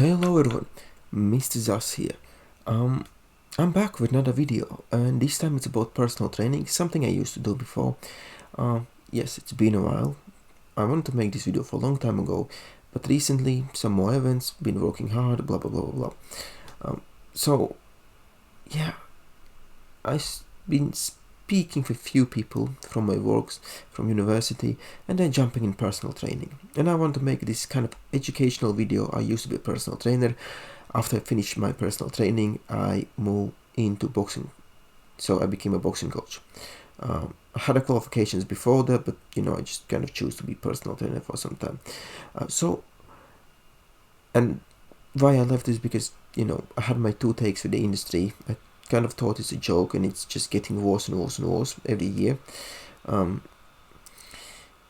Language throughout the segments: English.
Hello everyone, Mr. Zas here. Um, I'm back with another video, and this time it's about personal training, something I used to do before. Yes, it's been a while. I wanted to make this video for a long time ago, but recently some more events, been working hard, blah blah blah blah blah. So, yeah, I've been speaking with few people from my works, from university, and then jumping in personal training. And I want to make this kind of educational video. I used to be a personal trainer. After I finished my personal training, I moved into boxing. So I became a boxing coach. I had a qualifications before that, but I just kind of chose to be personal trainer for some time. And why I left is because, I had my two takes with the industry. I kind of thought it's a joke, and it's just getting worse and worse and worse every year.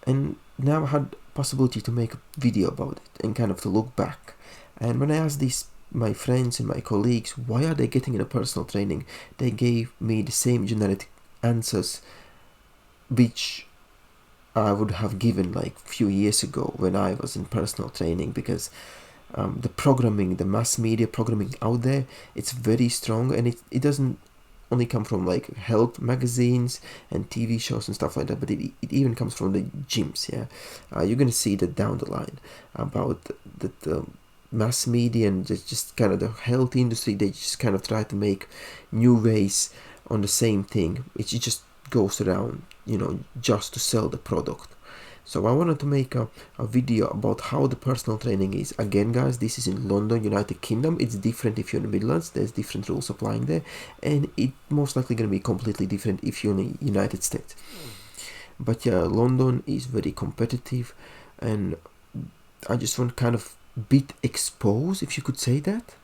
And now I had possibility to make a video about it and kind of to look back. And when I asked my friends and my colleagues, why are they getting into personal training, they gave me the same generic answers which I would have given like a few years ago when I was in personal training, because the programming, the mass media programming out there, it's very strong, and it doesn't only come from like health magazines and TV shows and stuff like that, but it even comes from the gyms. You're gonna see that down the line about the mass media and just kind of the health industry. They just kind of try to make new ways on the same thing. It just goes around, just to sell the product. So I wanted to make a video about how the personal training is. Again, guys, this is in London, United Kingdom. It's different if you're in the Midlands. There's different rules applying there, and it most likely going to be completely different if you're in the United States. But yeah, London is very competitive, and I just want kind of bit expose, if you could say that,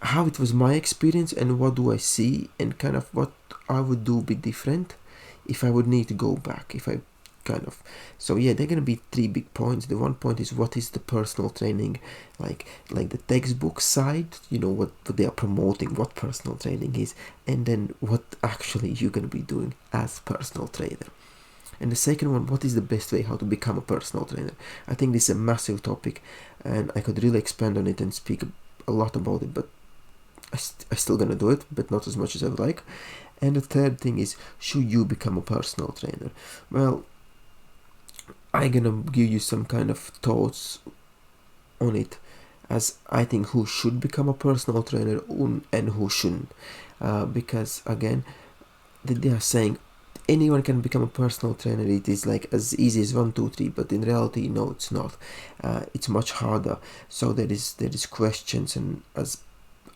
how it was my experience and what do I see, and kind of what I would do a bit different if I would need to go back, so yeah, they're gonna be three big points. The one point is, what is the personal training like the textbook side, what they are promoting, what personal training is, and then what actually you're gonna be doing as personal trainer. And the second one, what is the best way how to become a personal trainer? I think this is a massive topic, and I could really expand on it and speak a lot about it, but I still gonna do it, but not as much as I would like. And the third thing is, should you become a personal trainer? Well, I'm gonna give you some kind of thoughts on it, as I think who should become a personal trainer and who shouldn't, because again, they are saying anyone can become a personal trainer. It is like as easy as 1, 2, 3, but in reality, no, it's not. It's much harder. So there is questions, and as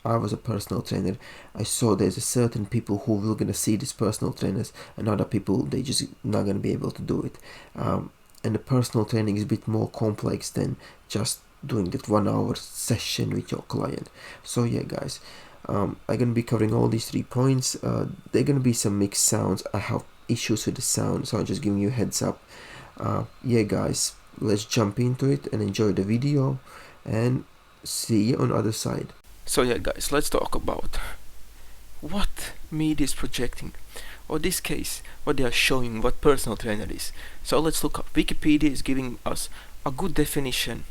I was a personal trainer, I saw there's a certain people who will gonna see these personal trainers, and other people they just not gonna be able to do it. And the personal training is a bit more complex than just doing that 1 hour session with your client. So yeah, guys, I'm gonna be covering all these 3 points. There gonna be some mixed sounds. I have issues with the sound, so I'm just giving you a heads up. Yeah, guys, let's jump into it and enjoy the video, and see you on the other side. So yeah, guys, let's talk about what media is projecting, or this case, what they are showing, what personal trainer is. So let's look up. Wikipedia is giving us a good definition.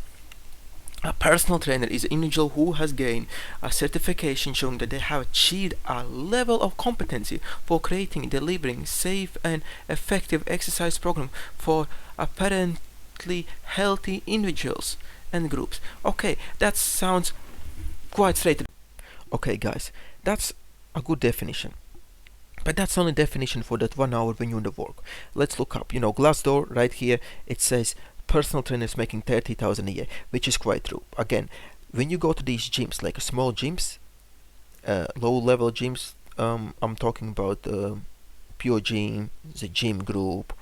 A personal trainer is an individual who has gained a certification showing that they have achieved a level of competency for creating and delivering safe and effective exercise program for apparently healthy individuals and groups. Okay, that sounds quite straight. Okay, guys, that's a good definition. But that's only definition for that 1 hour when you're in the work. Let's look up. Glassdoor right here, it says personal trainers making 30,000 a year, which is quite true. Again, when you go to these gyms, like small gyms, low level gyms, I'm talking about Pure Gym, the Gym Group,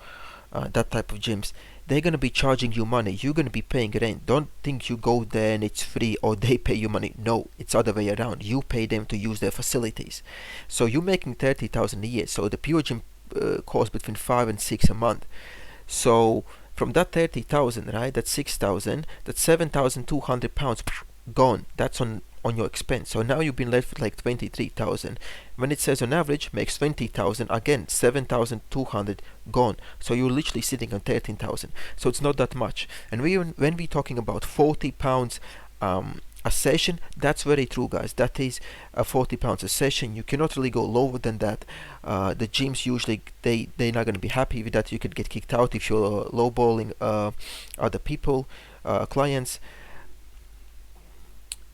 that type of gyms, they're gonna be charging you money. You're gonna be paying rent. Don't think you go there and it's free, or they pay you money. No, it's other way around. You pay them to use their facilities. So you're making 30,000 a year. So the Pure Gym costs between 5 and 6 a month. So from that 30,000, right, that's 6,000, that's 7,200 pounds gone. That's on your expense. So now you've been left with like 23,000. When it says on average makes 20,000, again 7,200 gone. So you're literally sitting on 13,000. So it's not that much. And when we're talking about 40 pounds a session. That's very true, guys. That is £40 a session. You cannot really go lower than that. The gyms usually they're not going to be happy with that. You could get kicked out if you're lowballing other people, clients.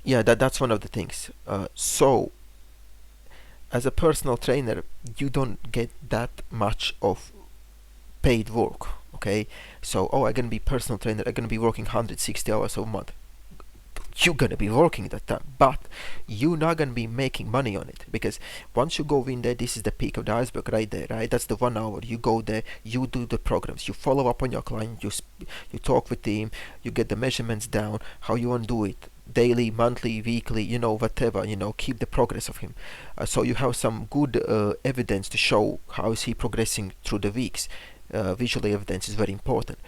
Yeah, that's one of the things. So as a personal trainer, you don't get that much of paid work. Okay, so I'm gonna be personal trainer. I'm gonna be working 160 hours a month. You're gonna be working that time, but you're not gonna be making money on it, because once you go in there, this is the peak of the iceberg right there, right? That's the 1 hour. You go there, you do the programs, you follow up on your client, you talk with him, you get the measurements down, how you want to do it, daily, monthly, weekly, whatever, keep the progress of him. So you have some good evidence to show how is he progressing through the weeks. Visual evidence is very important.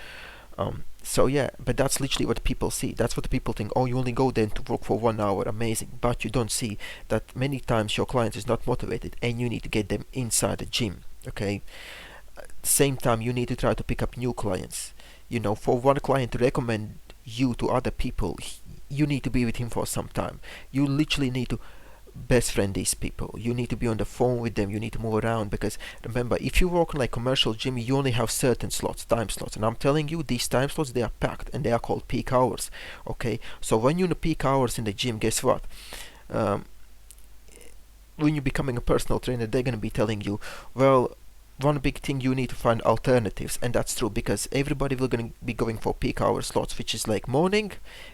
So yeah, but that's literally what people see. That's what people think. Oh, you only go there to work for 1 hour, amazing. But you don't see that many times your client is not motivated, and you need to get them inside the gym. Okay. Same time, you need to try to pick up new clients. For one client to recommend you to other people, you need to be with him for some time. You literally need to best friend these people. You need to be on the phone with them. You need to move around, because remember, if you work in like commercial gym, you only have certain time slots, and I'm telling you, these time slots, they are packed, and they are called peak hours. Okay, so when you're in the peak hours in the gym, guess what? When you're becoming a personal trainer, they're going to be telling you, well, one big thing, you need to find alternatives. And that's true, because everybody will going to be going for peak hour slots, which is like morning,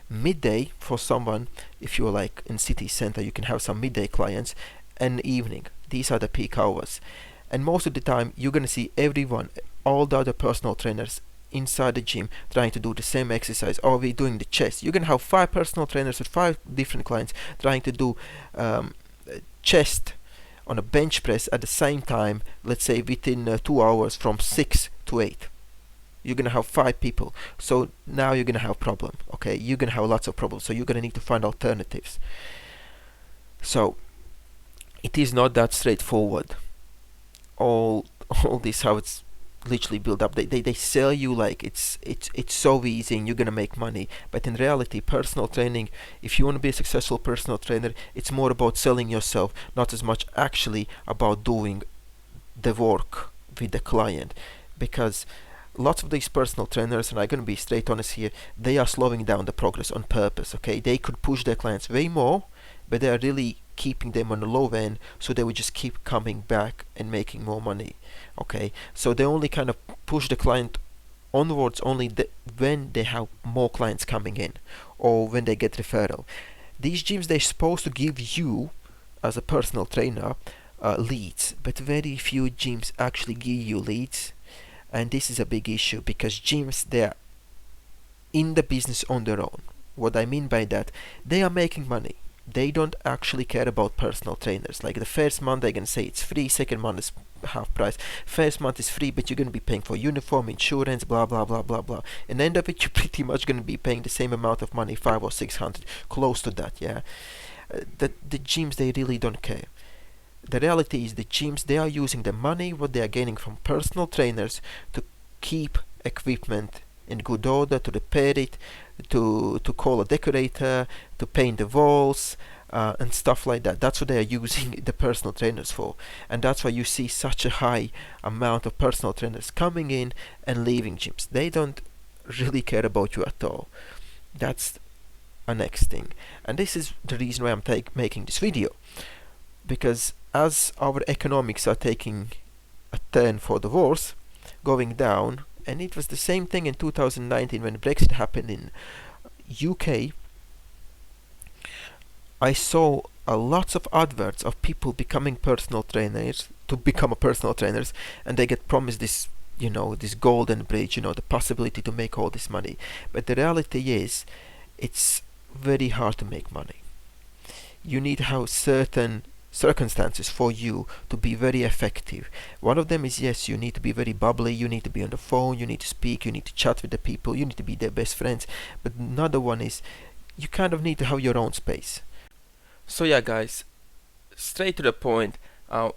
midday for someone. If you're like in city center, you can have some midday clients, and evening. These are the peak hours. And most of the time, you're going to see everyone, all the other personal trainers inside the gym trying to do the same exercise. Or we're doing the chest. You're going to have 5 personal trainers with 5 different clients trying to do chest on a bench press at the same time, let's say within 2 hours, from 6 to 8. You're gonna have 5 people. So now you're gonna have problem. Okay, you're gonna have lots of problems. So you're gonna need to find alternatives. So it is not that straightforward. All this, how it's literally built up. They sell you like it's so easy and you're gonna make money. But in reality, personal training, if you want to be a successful personal trainer, it's more about selling yourself, not as much actually about doing the work with the client. Because lots of these personal trainers, and I'm gonna be straight honest here, they are slowing down the progress on purpose. Okay, they could push their clients way more, but they are really keeping them on the low end, so they would just keep coming back and making more money. Okay, so they only kind of push the client onwards only when they have more clients coming in, or when they get referral. These gyms, they're supposed to give you as a personal trainer leads, but very few gyms actually give you leads. And this is a big issue, because gyms, they're in the business on their own. What I mean by that, they are making money. They don't actually care about personal trainers. Like the first month they're gonna say it's free, second month is half price. First month is free, but you're gonna be paying for uniform, insurance, blah blah blah blah blah. And end of it, you're pretty much gonna be paying the same amount of money, 500 or 600, close to that. Yeah, the gyms, they really don't care. The reality is, the gyms, they are using the money what they are gaining from personal trainers to keep equipment in good order, to repair it, to call a decorator, to paint the walls, and stuff like that. That's what they are using the personal trainers for. And that's why you see such a high amount of personal trainers coming in and leaving gyms. They don't really care about you at all. That's a next thing. And this is the reason why I'm making this video. Because as our economics are taking a turn for the worse, going down, and it was the same thing in 2019 when Brexit happened in UK, I saw lots of adverts of people becoming personal trainers, to become a personal trainers, and they get promised this, this golden bridge, the possibility to make all this money. But the reality is, it's very hard to make money. You need to have certain circumstances for you to be very effective. One of them is, yes, you need to be very bubbly, you need to be on the phone, you need to speak, you need to chat with the people, you need to be their best friends. But another one is, you kind of need to have your own space. So yeah, guys, straight to the point,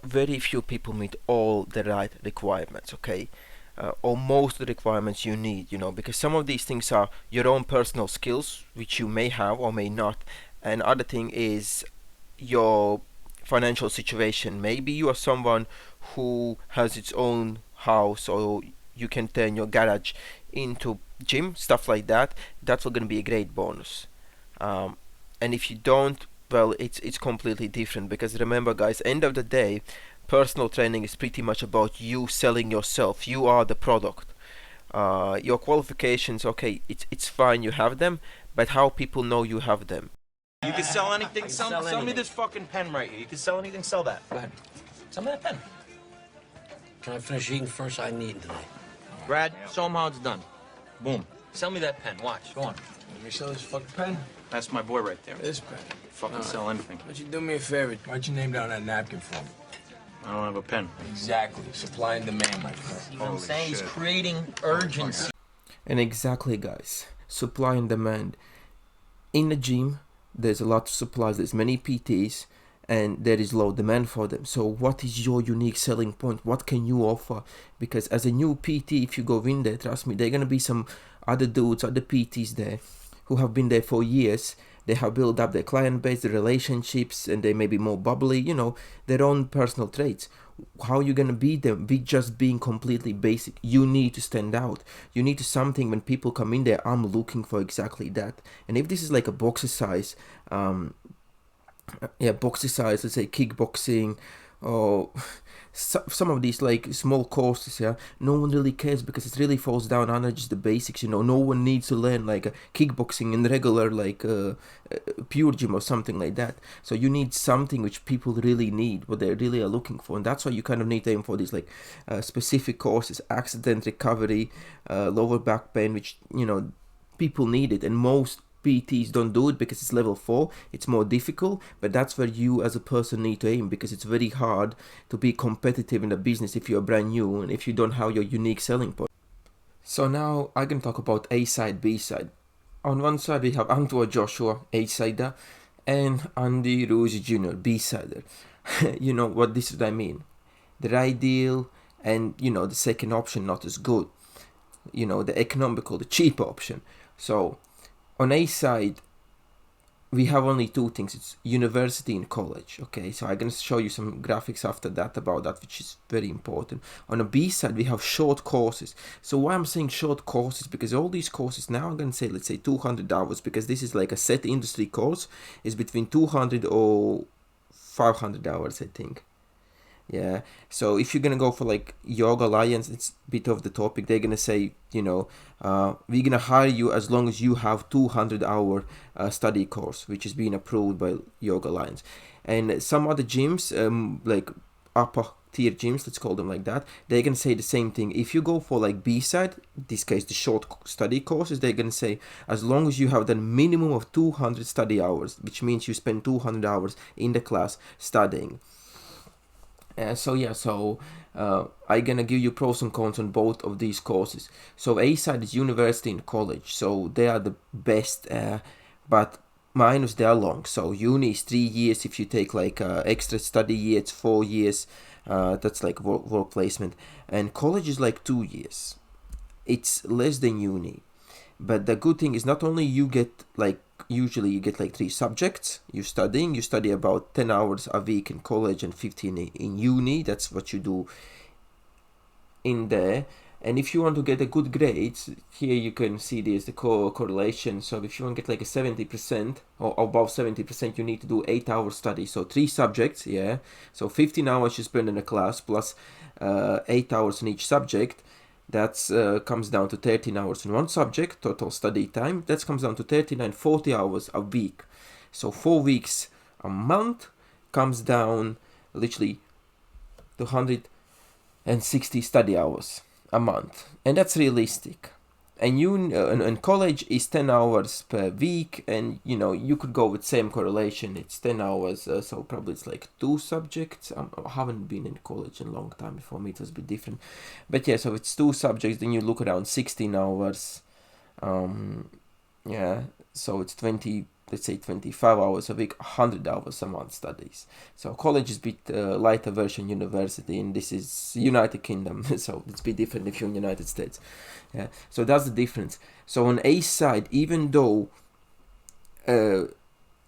very few people meet all the right requirements, okay? Or most of the requirements you need, because some of these things are your own personal skills, which you may have or may not, And other thing is your financial situation. Maybe you are someone who has its own house, or you can turn your garage into gym, stuff like that. That's going to be a great bonus. um, and if you don't, well, it's completely different, because remember guys, end of the day, personal training is pretty much about you selling yourself. You are the product. Your qualifications, okay, it's fine, you have them, but how people know you have them. You can sell anything. Sell me this fucking pen right here. You can sell anything. Sell that. Go ahead. Sell me that pen. Can I finish eating first? I need tonight. Brad, show him how it's done. Boom. Sell me that pen. Watch. Go on. Let me sell this fucking pen. That's my boy right there. This pen. Fucking sell anything. Why don't you do me a favor? Write your name down on that napkin for me. I don't have a pen. Exactly. Supply and demand, my friend. You know what I'm saying? He's creating urgency. And exactly guys, supply and demand. In the gym there's a lot of supplies, there's many PTs, and there is low demand for them. So what is your unique selling point? What can you offer? Because as a new PT, if you go in there, trust me, there are going to be some other dudes, other PTs there who have been there for years. They have built up their client base, their relationships, and they may be more bubbly, you know, their own personal traits. How are you going to beat them with just being completely basic? You need to stand out. You need to something when people come in there, I'm looking for exactly that. And if this is like a box exercise, box exercise, let's say kickboxing, or some of these like small courses, no one really cares, because it really falls down under just the basics. No one needs to learn like kickboxing in regular like pure gym or something like that. So you need something which people really need, what they really are looking for, and that's why you kind of need to aim for these like specific courses. Accident recovery, lower back pain, which people need it, and most PTs don't do it because it's level 4, it's more difficult, but that's where you as a person need to aim, because it's very hard to be competitive in the business if you're brand new and if you don't have your unique selling point. So now I can talk about A side, B side. On one side we have Antoine Joshua, A-sider, and Andy Ruiz Jr., B-sider. What this would I mean? The ideal and the second option not as good. The economical, the cheap option. So on A side, we have only two things. It's university and college. Okay, so I'm going to show you some graphics after that about that, which is very important. On a B side, we have short courses. So why I'm saying short courses, because all these courses now, I'm going to say, let's say 200 hours, because this is like a set industry course, is between 200 or 500 hours, I think. Yeah, so if you're gonna go for like Yoga Alliance, it's a bit of the topic. They're gonna say, we're gonna hire you as long as you have 200-hour study course, which is being approved by Yoga Alliance. And some other gyms, like upper tier gyms, let's call them like that, they're gonna say the same thing. If you go for like B side, in this case the short study courses, they're gonna say as long as you have done minimum of 200 study hours, which means you spend 200 hours in the class studying. I'm gonna give you pros and cons on both of these courses. So A side is university and college, so they are the best, but minus they are long. So uni is 3 years. If you take like extra study year, it's 4 years. That's like work placement, and college is like 2 years. It's less than uni, but the good thing is not only you get like, usually you get like 3 subjects you study about 10 hours a week in college and 15 in uni. That's what you do in there. And if you want to get a good grade, here you can see there's the correlation. So if you want to get like a 70% or above 70%, you need to do 8-hour study. So 3 subjects, so 15 hours you spend in a class plus 8 hours in each subject. That comes down to 13 hours in one subject, total study time. That comes down to 40 hours a week. So 4 weeks a month comes down literally to 160 study hours a month. And that's realistic. And college is 10 hours per week, and you could go with same correlation. It's 10 hours, so probably it's like 2 subjects. I haven't been in college in a long time. For me it was a bit different, but so it's 2 subjects. Then you look around 16 hours. So it's 20, let's say 25 hours a week, 100 hours a month studies. So college is a bit lighter version university, and this is United Kingdom, so it's a bit different if you're in United States. So that's the difference. So on A side, even though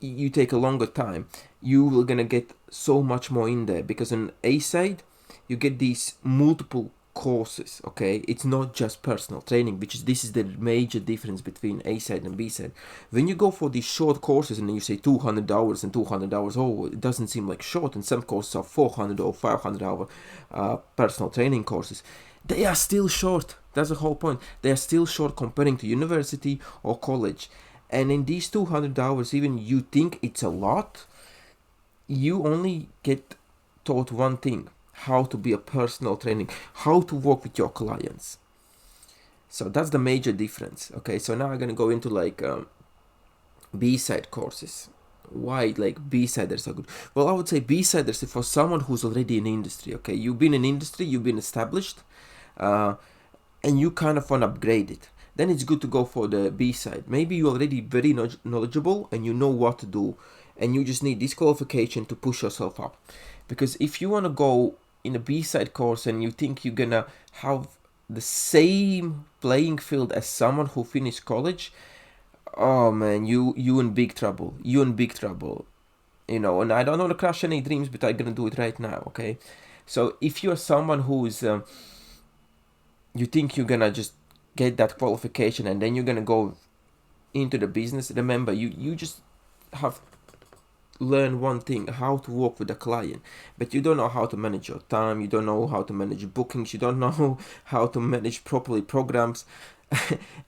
you take a longer time, you will gonna get so much more in there, because on A side you get these multiple courses. Okay, it's not just personal training, this is the major difference between A side and B side. When you go for these short courses and you say 200 hours and 200 hours, oh, it doesn't seem like short, and some courses are 400 or 500 hour personal training courses. They are still short. That's the whole point. They are still short comparing to university or college. And in these 200 hours, even you think it's a lot, you only get taught one thing: how to be a personal training, how to work with your clients. So that's the major difference. Okay, so now I'm gonna go into like B-side courses. Why like B-siders are good? Well, I would say B-siders is for someone who's already in industry. Okay, you've been in industry, you've been established, and you kind of want to upgrade it. Then it's good to go for the B-side. Maybe you're already very knowledgeable and you know what to do, and you just need this qualification to push yourself up. Because if you want to go in a B-side course and you think you're gonna have the same playing field as someone who finished college, oh man, you in big trouble. You in big trouble. You know, and I don't want to crush any dreams, but I'm gonna do it right now, okay? So if you're someone who's you think you're gonna just get that qualification and then you're gonna go into the business, remember, you just have learn one thing: how to work with a client. But you don't know how to manage your time, you don't know how to manage bookings, you don't know how to manage properly programs.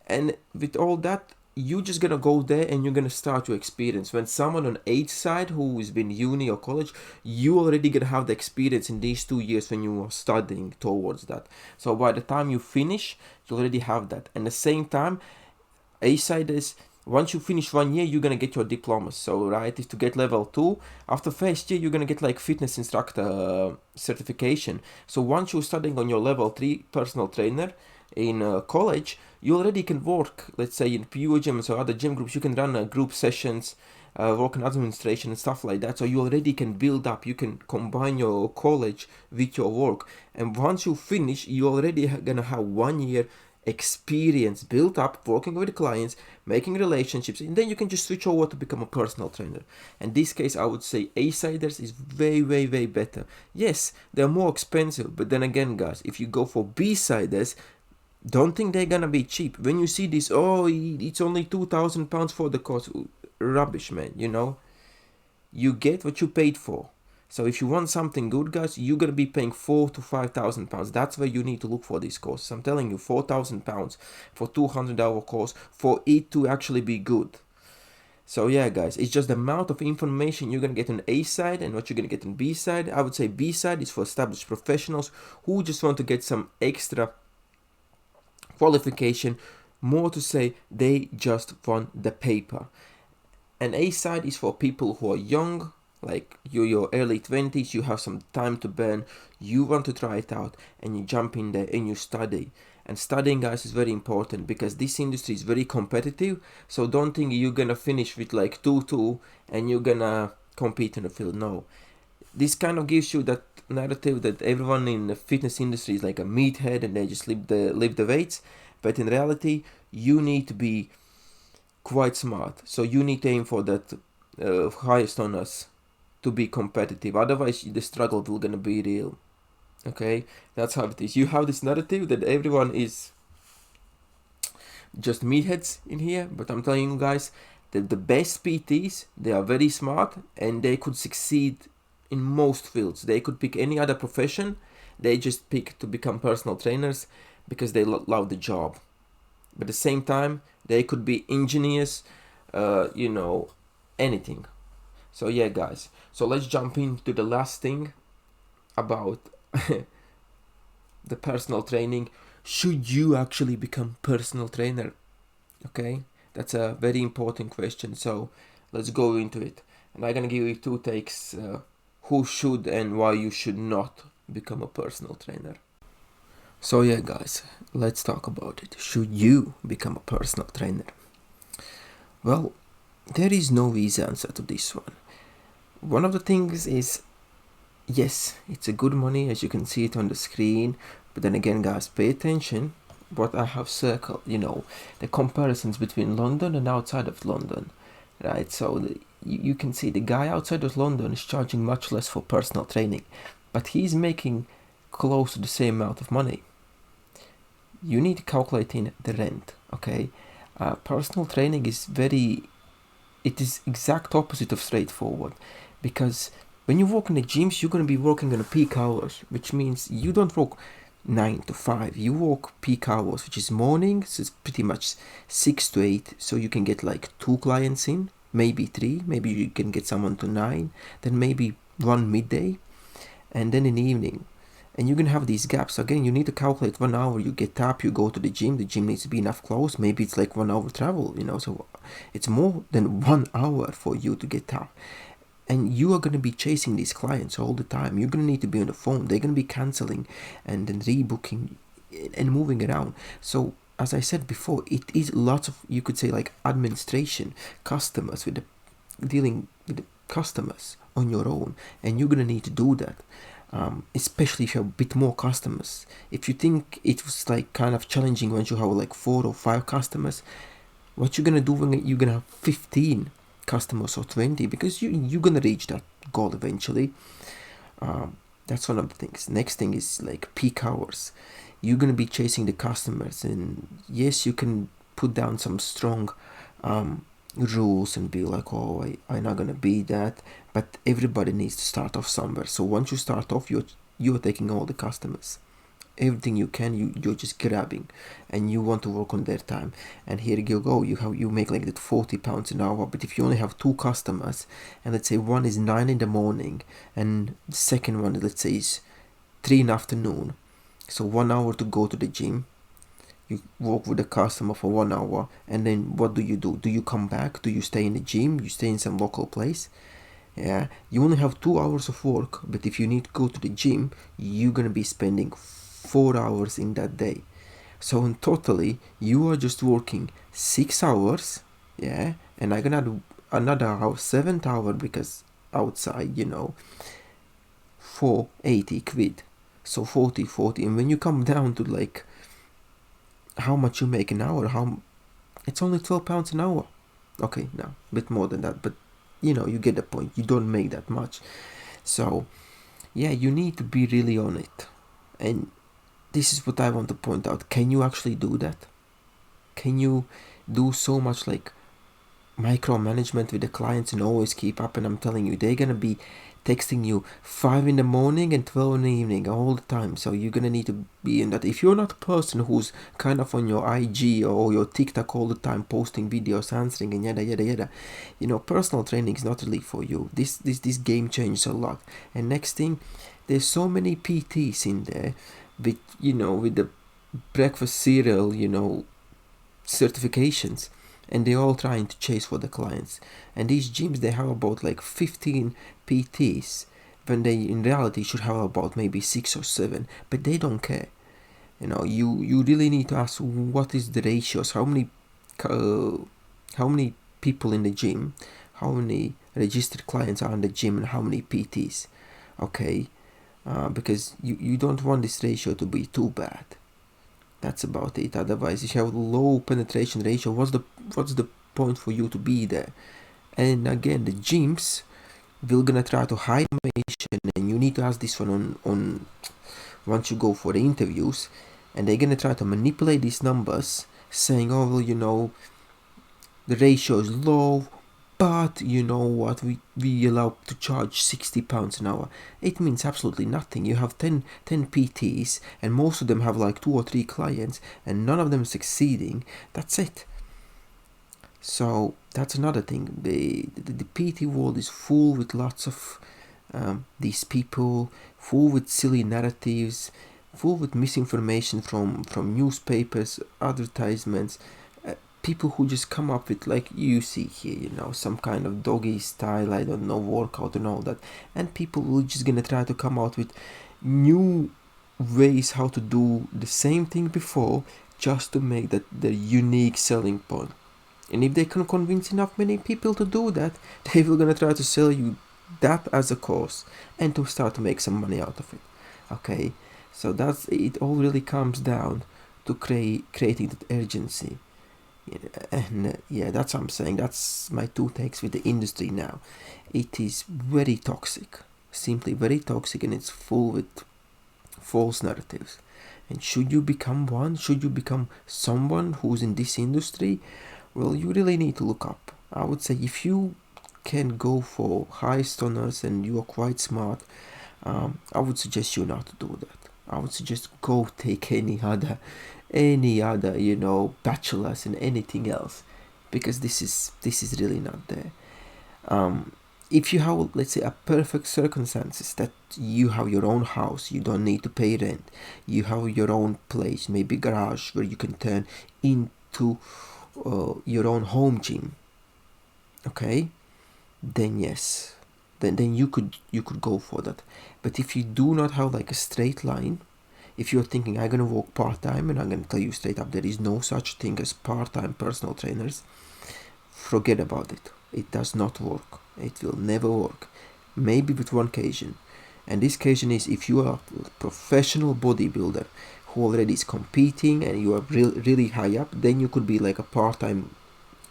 And with all that, you're just gonna go there and you're gonna start your experience. When someone on age side who has been uni or college, you already gonna have the experience in these 2 years when you are studying towards that. So by the time you finish, you already have that. And at the same time, A side is, once you finish 1 year, you're gonna get your diploma. So right, is to get level 2. After first year, you're gonna get like fitness instructor certification. So once you're studying on your level 3 personal trainer in college, you already can work, let's say in pure gyms or other gym groups. You can run group sessions, work in administration and stuff like that. So you already can build up, you can combine your college with your work. And once you finish, you already gonna have 1 year experience built up working with clients, making relationships, and then you can just switch over to become a personal trainer. In this case, I would say A-siders is way, way, way better. Yes, they're more expensive, but then again, guys, if you go for B-siders, don't think they're gonna be cheap. When you see this, oh, it's only £2,000 for the course, rubbish, man. You know, you get what you paid for. So if you want something good, guys, you're gonna be paying £4,000 to £5,000. That's where you need to look for these courses. I'm telling you, £4,000 for 200-hour course for it to actually be good. So yeah, guys, it's just the amount of information you're gonna get on A side and what you're gonna get on B side. I would say B side is for established professionals who just want to get some extra qualification, more to say they just want the paper. And A side is for people who are young, like you're your early 20s, you have some time to burn, you want to try it out, and you jump in there and you study. And studying, guys, is very important because this industry is very competitive. So don't think you're gonna finish with like 2-2 and you're gonna compete in the field. No, this kind of gives you that narrative that everyone in the fitness industry is like a meathead and they just lift the weights. But in reality, you need to be quite smart. So you need to aim for that highest on us to be competitive. Otherwise, the struggle will gonna be real. Okay, that's how it is. You have this narrative that everyone is just meatheads in here, but I'm telling you guys that the best PTs, they are very smart and they could succeed in most fields. They could pick any other profession. They just pick to become personal trainers because they love the job. But at the same time, they could be engineers, anything. So yeah, guys. So let's jump into the last thing about the personal training. Should you actually become personal trainer? Okay, that's a very important question. So let's go into it. And I'm gonna give you 2 takes who should and why you should not become a personal trainer. So yeah, guys, let's talk about it. Should you become a personal trainer? Well, there is no easy answer to this one. One of the things is, yes, it's a good money, as you can see it on the screen. But then again, guys, pay attention what I have circled, the comparisons between London and outside of London, right? So you can see the guy outside of London is charging much less for personal training, but he's making close to the same amount of money. You need to calculate in the rent, okay? Personal training is it is exact opposite of straightforward, because when you work in the gyms, you're going to be working on peak hours, which means you don't work 9 to 5. You work peak hours, which is morning, so it's pretty much 6 to 8, so you can get like 2 clients in, maybe 3, maybe you can get someone to 9, then maybe 1 midday, and then in the evening. And you're going to have these gaps. Again, you need to calculate 1 hour, you get up, you go to the gym needs to be enough close, maybe it's like 1 hour travel, so it's more than 1 hour for you to get up. And you are going to be chasing these clients all the time. You're going to need to be on the phone. They're going to be cancelling and then rebooking and moving around. So as I said before, it is lots of, you could say, like administration, customers, dealing with the customers on your own, and you're going to need to do that. Especially if you have a bit more customers. If you think it was like kind of challenging once you have like 4 or 5 customers, what you're going to do when you're going to have 15 customers or 20, because you're gonna reach that goal eventually. That's one of the things. Next thing is like peak hours. You're gonna be chasing the customers, and yes, you can put down some strong rules and be like, oh, I'm not gonna be that, but everybody needs to start off somewhere. So once you start off, you're taking all the customers. Everything you can, you're just grabbing, and you want to work on their time. And here you go, you make like that £40 an hour. But if you only have 2 customers, and let's say one is 9 in the morning and the second one, let's say, is 3 in the afternoon, so 1 hour to go to the gym, you work with the customer for 1 hour, and then what do? Do you come back? Do you stay in the gym? You stay in some local place? Yeah, you only have 2 hours of work, but if you need to go to the gym, you're gonna be spending 4 hours in that day. So in totally, you are just working 6 hours, yeah, and I'm gonna do another hour, 7th hour, because outside, for 80 quid. So 40, and when you come down to like how much you make an hour, it's only £12 an hour. Okay, no, a bit more than that, but you get the point. You don't make that much. So yeah, you need to be really on it. And this is what I want to point out. Can you actually do that? Can you do so much like micromanagement with the clients and always keep up? And I'm telling you, they're gonna be texting you 5 in the morning and 12 in the evening all the time. So you're gonna need to be in that. If you're not a person who's kind of on your IG or your TikTok all the time posting videos, answering and yada yada yada, personal training is not really for you. This game changes a lot. And next thing, there's so many PTs in there with with the breakfast cereal certifications, and they're all trying to chase for the clients. And these gyms, they have about like 15 PTs when they in reality should have about maybe 6 or 7, but they don't care. You really need to ask, what is the ratios, how many people in the gym, how many registered clients are in the gym, and how many PTs. Okay, because you don't want this ratio to be too bad. That's about it. Otherwise, if you have low penetration ratio, what's the point for you to be there? And again, the gyms will gonna try to hide information, and you need to ask this one on once you go for the interviews, and they're gonna try to manipulate these numbers, saying, oh well, the ratio is low, but you know what, we allow to charge £60 an hour. It means absolutely nothing. You have 10 PTs, and most of them have like 2 or 3 clients, and none of them succeeding. That's it. So that's another thing. The PT world is full with lots of these people, full with silly narratives, full with misinformation from newspapers, advertisements, people who just come up with, like you see here, some kind of doggy style, I don't know, workout and all that, and people who are just gonna try to come out with new ways how to do the same thing before, just to make that their unique selling point. And if they can convince enough many people to do that, they will gonna try to sell you that as a course, and to start to make some money out of it. Okay, so that's it. All really comes down to creating that urgency. And yeah, that's what I'm saying. That's my two takes with the industry now. It is very toxic, simply very toxic, and it's full with false narratives. And should you become one, should you become someone who's in this industry, well, you really need to look up. I would say if you can go for highest honors and you are quite smart, I would suggest you not to do that. I would suggest go take any other, bachelors and anything else, because this is really not there. If you have, let's say, a perfect circumstances that you have your own house, you don't need to pay rent, you have your own place, maybe garage where you can turn into your own home gym, okay, then yes, then you could go for that. But if you do not have like a straight line, if you're thinking I'm gonna work part-time, and I'm gonna tell you straight up, there is no such thing as part-time personal trainers, forget about it. It does not work. It will never work. Maybe with one occasion, and this occasion is if you are a professional bodybuilder who already is competing and you are really high up, then you could be like a part-time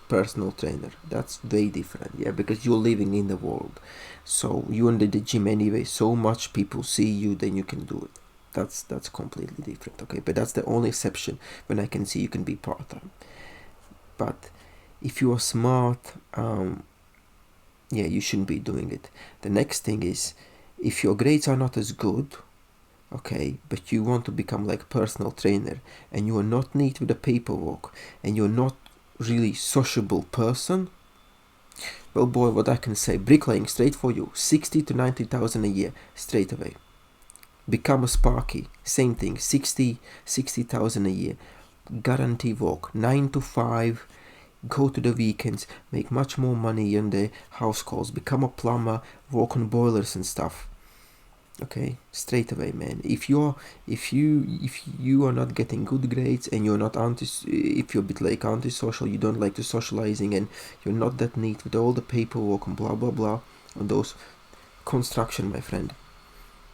personal trainer. That's way different, yeah, because you're living in the world, so you under the gym anyway, so much people see you, then you can do it. That's completely different, okay? But that's the only exception when I can see you can be part-time. But if you are smart, yeah, you shouldn't be doing it. The next thing is, if your grades are not as good, okay, but you want to become like personal trainer and you are not neat with the paperwork and you're not really sociable person, well, boy, what I can say, bricklaying straight for you, 60 to 90,000 a year straight away. Become a Sparky, same thing, 60,000 a year, guarantee work, 9 to 5, go to the weekends, make much more money on the house calls, become a plumber, work on boilers and stuff. Okay, straight away, man. If you are not getting good grades and you're not if you're a bit like antisocial, you don't like the socializing, and you're not that neat with all the paperwork and blah blah blah on those construction, my friend,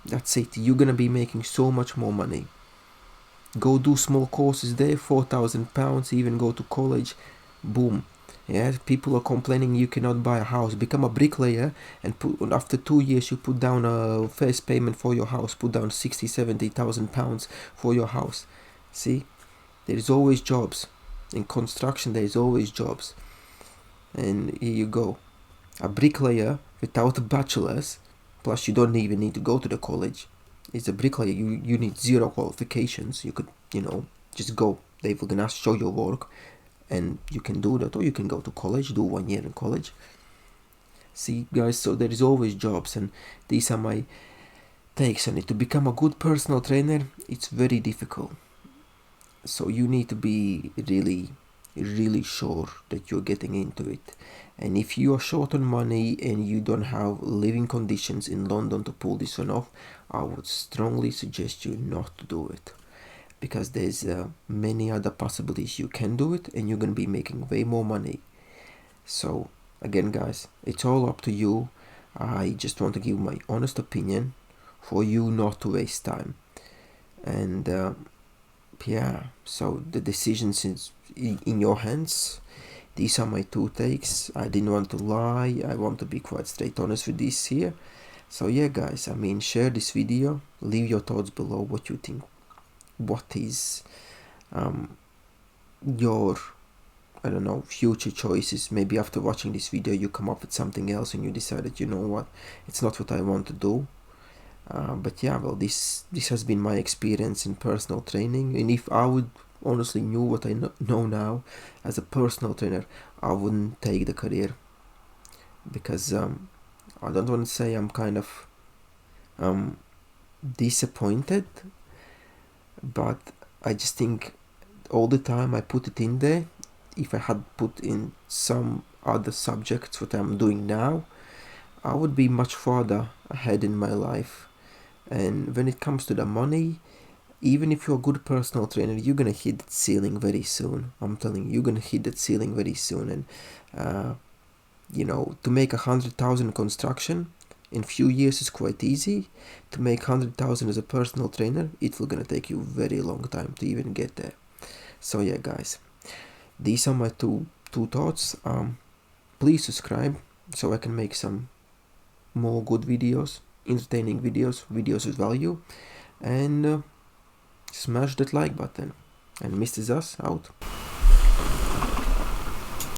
that's it. You're gonna be making so much more money. Go do small courses there, £4,000, even go to college, boom. Yeah, people are complaining you cannot buy a house. Become a bricklayer, and after 2 years you put down a first payment for your house. Put down 60,000-70,000 pounds for your house. See, there is always jobs in construction. There is always jobs, and here you go, a bricklayer without a bachelor's. Plus, you don't even need to go to the college. It's a bricklayer. You need zero qualifications. You could, just go. They will gonna show your work, and you can do that, or you can go to college, do 1 year in college. See, guys, so there is always jobs, and these are my takes on it. To become a good personal trainer, it's very difficult. So you need to be really, really sure that you're getting into it. And if you are short on money and you don't have living conditions in London to pull this one off, I would strongly suggest you not to do it. Because there's many other possibilities you can do it, and you're going to be making way more money. So again, guys, it's all up to you. I just want to give my honest opinion for you not to waste time. And yeah, so the decisions is in your hands. These are my two takes. I didn't want to lie. I want to be quite straight honest with this here. So yeah, guys, share this video. Leave your thoughts below, what you think. What is your, I don't know, future choices? Maybe after watching this video you come up with something else and you decided, you know what, it's not what I want to do. But yeah, well, this has been my experience in personal training, and if I would honestly knew what I know now as a personal trainer, I wouldn't take the career, because I don't want to say I'm kind of disappointed, but I just think all the time I put it in there, if I had put in some other subjects what I'm doing now, I would be much farther ahead in my life. And when it comes to the money, even if you're a good personal trainer, you're gonna hit that ceiling very soon. I'm telling you, you're gonna hit that ceiling very soon. And to make 100,000 construction in few years is quite easy. To make 100,000 as a personal trainer, it will gonna take you very long time to even get there. So yeah, guys, these are my two thoughts. Please subscribe so I can make some more good videos, entertaining videos with value, and smash that like button. And Mr. Zas out.